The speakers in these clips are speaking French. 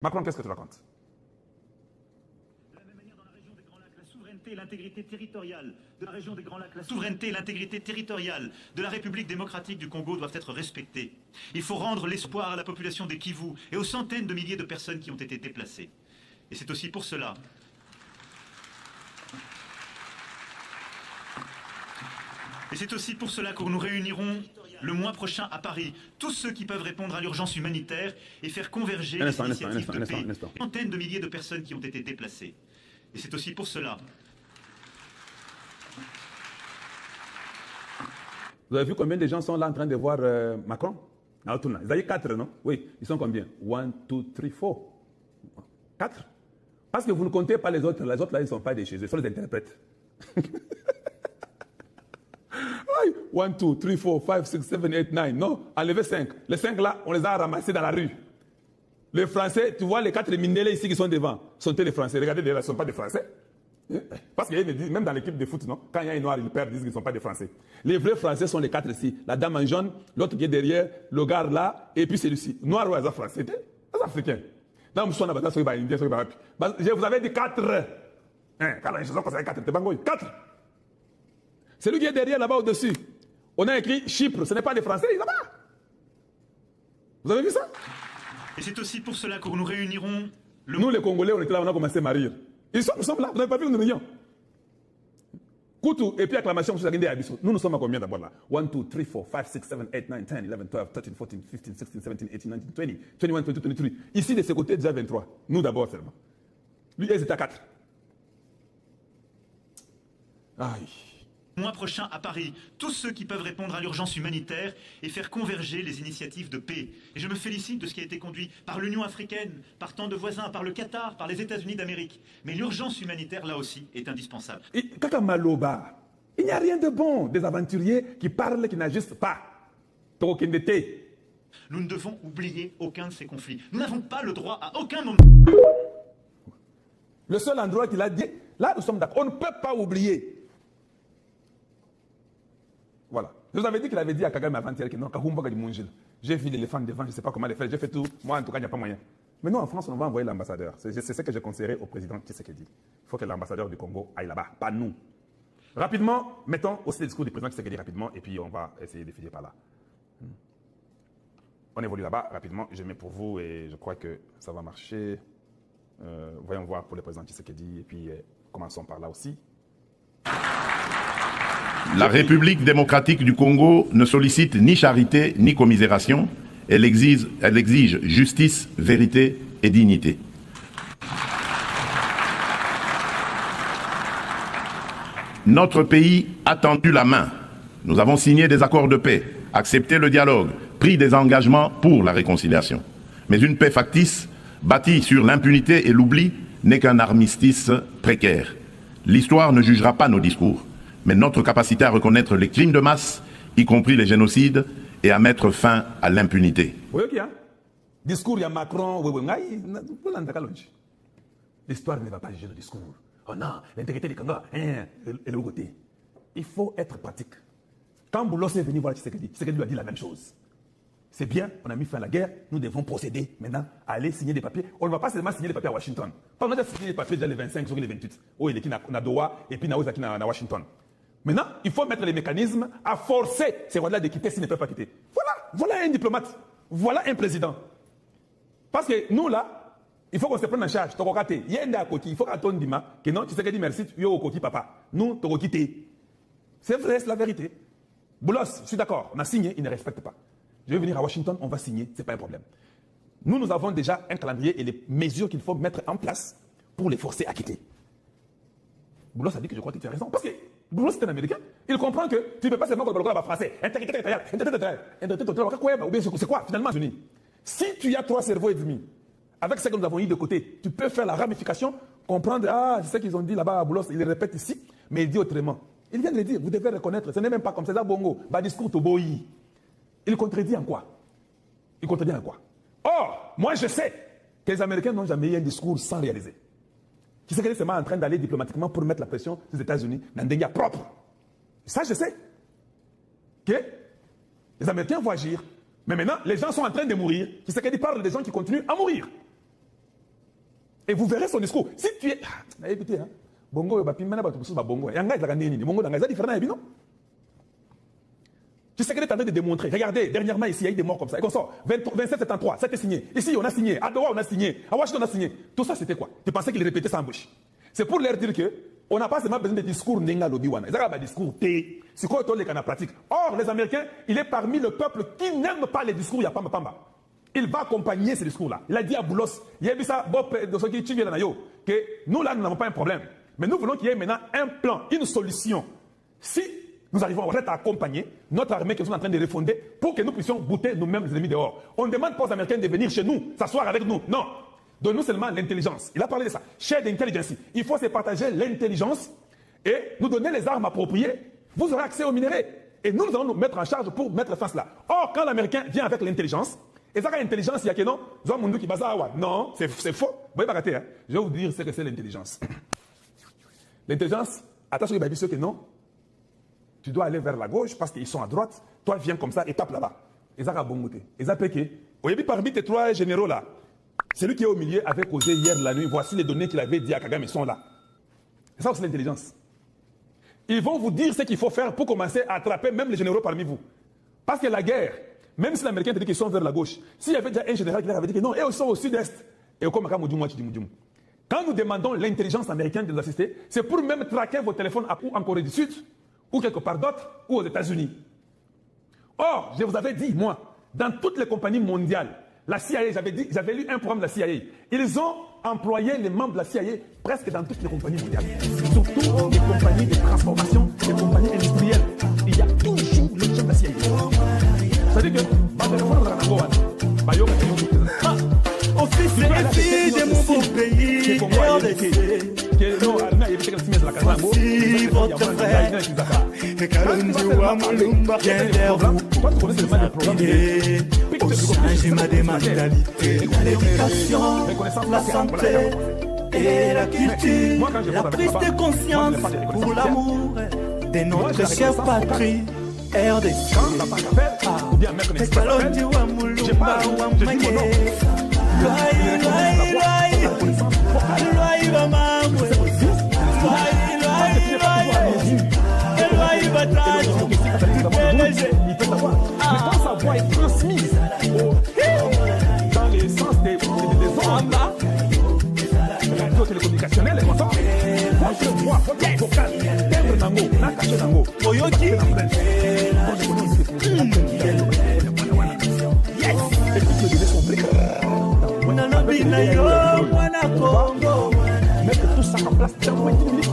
Macron, qu'est-ce que tu racontes? De la même manière, dans la région des Grands Lacs, la souveraineté et l'intégrité territoriale de la région des Grands Lacs, la souveraineté et l'intégrité territoriale de la République démocratique du Congo doivent être respectées. Il faut rendre l'espoir à la population des Kivu et aux centaines de milliers de personnes qui ont été déplacées. Et c'est aussi pour cela que nous réunirons le mois prochain à Paris tous ceux qui peuvent répondre à l'urgence humanitaire et faire converger les initiatives de paix. Centaines de milliers de personnes qui ont été déplacées. Et c'est aussi pour cela. Vous avez vu combien de gens sont là en train de voir Macron? Ils ont 4, non? Oui, ils sont combien? 1, 2, 3, 4. 4? Parce que vous ne comptez pas les autres. Les autres là, ils ne sont pas des chez eux, ils sont les interprètes. 1, 2, 3, 4, 5, 6, 7, 8, 9. Non, enlevez 5. Les 5 là, on les a ramassés dans la rue. Les Français, tu vois les 4 Mindélé ici qui sont devant, sont-ils les Français? Regardez, ils ne sont pas des Français. Parce que même dans l'équipe de foot, non? Quand il y a un noir, ils perdent, ils disent qu'ils ne sont pas des Français. Les vrais Français sont les 4 ici. La dame en jaune, l'autre qui est derrière, le gars là, et puis celui-ci. Noir ou les Français? Les Africains. Je vous avais dit 4. 4. Celui qui est derrière là-bas au-dessus, on a écrit Chypre, ce n'est pas des Français, là-bas. Vous avez vu ça? Et c'est aussi pour cela que nous réunirons... Nous les Congolais, on était là, on a commencé à rire. Nous sommes là, vous n'avez pas vu une réunion. Koutou, et puis acclamation, nous sommes à combien d'abord là? 1, 2, 3, 4, 5, 6, 7, 8, 9, 10, 11, 12, 13, 14, 15, 16, 17, 18, 19, 20, 21, 22, 23. Ici, de ce côté, déjà 23. Nous d'abord seulement. Lui, ils étaient à 4. Aïe. Mois prochain à Paris, tous ceux qui peuvent répondre à l'urgence humanitaire et faire converger les initiatives de paix. Et je me félicite de ce qui a été conduit par l'Union africaine, par tant de voisins, par le Qatar, par les États-Unis d'Amérique. Mais l'urgence humanitaire, là aussi, est indispensable. Et Kaka Maloba, il n'y a rien de bon. Des aventuriers qui parlent, qui n'agissent pas. Nous ne devons oublier aucun de ces conflits. Nous n'avons pas le droit à aucun moment. Le seul endroit qu'il a dit, là nous sommes d'accord, on ne peut pas oublier. Voilà. Je vous avais dit qu'il avait dit à Kagame avant-hier que non, j'ai vu l'éléphant devant, je ne sais pas comment le faire, j'ai fait tout. Moi, en tout cas, il n'y a pas moyen. Mais nous, en France, on va envoyer l'ambassadeur. C'est ce que j'ai conseillé au président Tshisekedi. Il faut que l'ambassadeur du Congo aille là-bas, pas nous. Rapidement, mettons aussi le discours du président Tshisekedi rapidement, et puis on va essayer de finir par là. On évolue là-bas, rapidement. Je mets pour vous, et je crois que ça va marcher. Voyons voir pour le président Tshisekedi, et puis commençons par là aussi. La République démocratique du Congo ne sollicite ni charité ni commisération. Elle exige justice, vérité et dignité. Notre pays a tendu la main. Nous avons signé des accords de paix, accepté le dialogue, pris des engagements pour la réconciliation. Mais une paix factice, bâtie sur l'impunité et l'oubli, n'est qu'un armistice précaire. L'histoire ne jugera pas nos discours, mais notre capacité à reconnaître les crimes de masse, y compris les génocides, et à mettre fin à l'impunité. Oui, ok, hein? Discours, il y a Macron, l'histoire ne va pas juger le discours. Oh non, l'intégrité du Congo, et le côté. Il faut être pratique. Quand Boulos est venu voir Tshisekedi, Tshisekedi lui a dit la même chose. C'est bien, on a mis fin à la guerre, nous devons procéder maintenant à aller signer des papiers. On ne va pas seulement signer des papiers à Washington. On a déjà signé des papiers déjà les 25, les 28. Oh, il est qui na Doha, et puis na Washington. Maintenant, il faut mettre les mécanismes à forcer ces rois-là de quitter s'ils ne peuvent pas quitter. Voilà un diplomate. Voilà un président. Parce que nous, là, il faut qu'on se prenne en charge. Il y a un à côté. Il faut qu'on dise que non, tu sais que dit merci, tu es au côté, papa. Nous, tu as quitté. C'est vrai, c'est la vérité. Boulos, je suis d'accord. On a signé, il ne respecte pas. Je vais venir à Washington, on va signer, ce n'est pas un problème. Nous avons déjà un calendrier et les mesures qu'il faut mettre en place pour les forcer à quitter. Boulos a dit que je crois que tu as raison. Parce que Boulos, c'est un Américain. Il comprend que tu ne peux pas seulement collaborer avec français. C'est quoi, finalement, Johnny? Si tu as 3 cerveaux et demi, avec ce que nous avons eu de côté, tu peux faire la ramification, comprendre, c'est ce qu'ils ont dit là-bas à Boulos, il le répète ici, mais il dit autrement. Il vient de le dire, vous devez reconnaître, ce n'est même pas comme César Bongo, discours Toboyi. Il contredit en quoi? Or, moi je sais que les Américains n'ont jamais eu un discours sans réaliser. Qui sait qu'ils sont en train d'aller diplomatiquement pour mettre la pression sur les États-Unis dans des liens propres. Ça, je sais que les Américains vont agir. Mais maintenant, les gens sont en train de mourir. Qui sait qu'ils parlent des gens qui continuent à mourir. Et vous verrez son discours. Si tu es... Écoutez, hein. Bongo, bongo. Tu sais qu'elle est en train de démontrer. Regardez, dernièrement ici, il y a eu des morts comme ça. Et qu'on sort, 27-73, ça a été signé. Ici, on a signé. À Doha, on a signé. À Washington, on a signé. Tout ça, c'était quoi? Tu pensais qu'il répétait ça en bouche? C'est pour leur dire que on n'a pas seulement besoin de discours Nenga Lodiwana. Ils ont un discours T. C'est quoi les canaux pratiques? Or, les Américains, il est parmi le peuple qui n'aime pas les discours Yapamba Pamba. Il va accompagner ces discours-là. Il a dit à Boulos, il y a ça, de ce qui vient que nous, là, nous n'avons pas un problème. Mais nous voulons qu'il y ait maintenant un plan, une solution. Si nous arrivons à accompagner notre armée que nous sommes en train de refonder pour que nous puissions bouter nous-mêmes les ennemis dehors. On ne demande pas aux Américains de venir chez nous, s'asseoir avec nous. Non. Donne-nous seulement l'intelligence. Il a parlé de ça. Share d'intelligence. Il faut se partager l'intelligence et nous donner les armes appropriées. Vous aurez accès aux minéraux. Et nous allons nous mettre en charge pour mettre face là. Or, quand l'Américain vient avec l'intelligence, et ça, l'intelligence, il y a que non, non, c'est faux. Vous voyez, hein? Je vais vous dire ce que c'est l'intelligence. L'intelligence, attention, il va dire que non. Tu dois aller vers la gauche parce qu'ils sont à droite. Toi, viens comme ça et tape là-bas. Et ça va bon goûter. Et ça peut que. Vous voyez, parmi tes trois généraux là, celui qui est au milieu avait causé hier la nuit. Voici les données qu'il avait dit à Kagame, ils sont là. Et ça, c'est l'intelligence. Ils vont vous dire ce qu'il faut faire pour commencer à attraper même les généraux parmi vous. Parce que la guerre, même si l'Américain te dit qu'ils sont vers la gauche, s'il y avait déjà un général qui leur avait dit que non, ils sont au sud-est. Et comme quand nous demandons l'intelligence américaine de nous assister, c'est pour même traquer vos téléphones ou en Corée du Sud, ou quelque part d'autre, ou aux États-Unis. Or, je vous avais dit, moi, dans toutes les compagnies mondiales, la CIA, j'avais lu un programme de la CIA. Ils ont employé les membres de la CIA presque dans toutes les compagnies mondiales. Surtout les compagnies de transformation, les compagnies industrielles. Il y a toujours les gens de la CIA. C'est-à-dire que, office et fille de mon beau pays, voici votre frère, et Kalonjiwa Mulumba vient vers vous. Au changement des mentalités, l'éducation, la santé et la culture, la prise de conscience pour l'amour de notre chère patrie. RDC, Kalonjiwa Mulumba Wamanye. Quand sa voix est transmise dans les sens des ondes radio-télécommunicationnelles, votre voix, votre vocal, timbre nango, n'a caché nango. Oyoki. Mettre tout ça en place dans 20 minutes.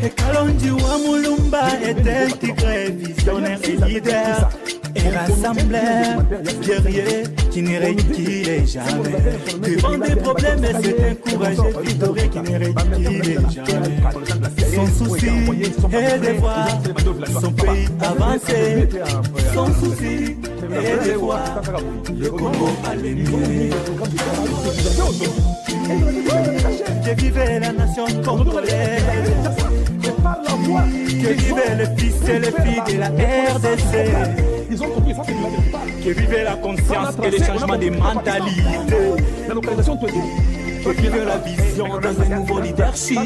Et Kalonjiwa Mulumba est intégré, visionnaire et leader, et rassembleur, guerrier qui ne reculerait jamais. Devant des problèmes, c'est encouragé, victorieux qui ne reculerait jamais. Son souci est de voir son pays avancer. Son souci est de voir le Congo aligné. Que vive la nation congolaise. Que vive les fils et les filles de la RDC. Ils ont compris ça, c'est de la vérité. Que vive la conscience et le changement de mentalité. La localisation, toi, que vive la vision dans un nouveau leadership.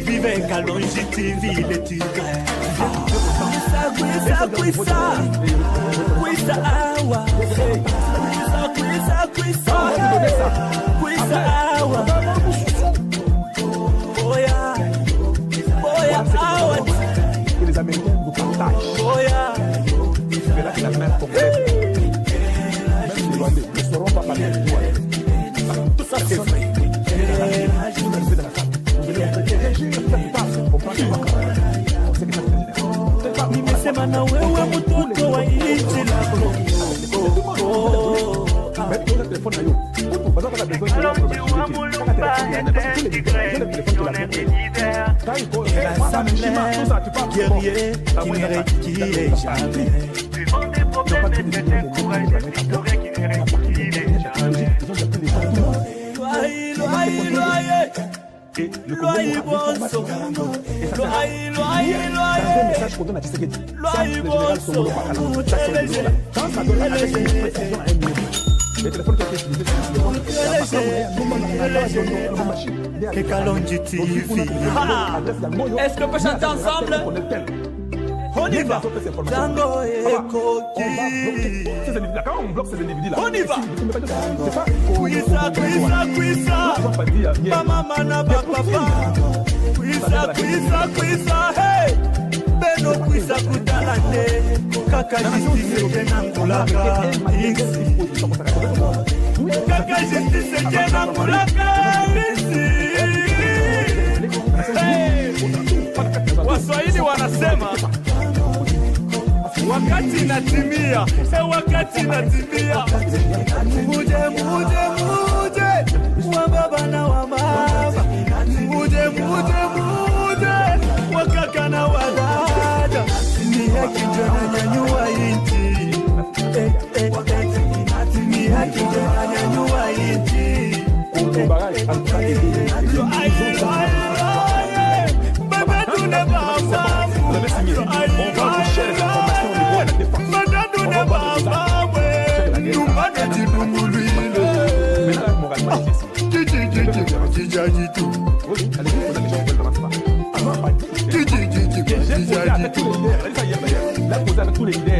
Vive Kalonji TV, le tigre. Kwisa awa. Kwisa awa. Et les Américains nous partagent. C'est là que la mer complète. Même les Rwandais ne sauront pas parler de nous. Tout ça, c'est vrai. Guerrier qui ne reculerait jamais. Devant des problèmes, c'est encouragé, victorieux qui ne reculerait jamais. Loyer Bonso, loyer Bonso, Les téléphones qui ont été utilisés, c'est Kalonji TV. Est-ce qu'on peut chanter ensemble? On y va. Django et Koki. Quand on bloque ces individus-là, On y va. C'est pas Kwisa. Mama mana papa. Kwisa. Hey. Beno kwisa kutalande. Kaka justice jena ngulaka. Kaka justice jena ngulaka. Hey. Waswahili wanasema wakati inatimia, wakati inatimia. Muje wa baba na wa mama, muje wa kaka na wa dada. Ni haki ndio inanyanyua nchi, ni haki ndio inanyanyua nchi. Baba tuna baba. On va vous chercher les informations au niveau de la défense. Maintenant, moralement, tous les leaders.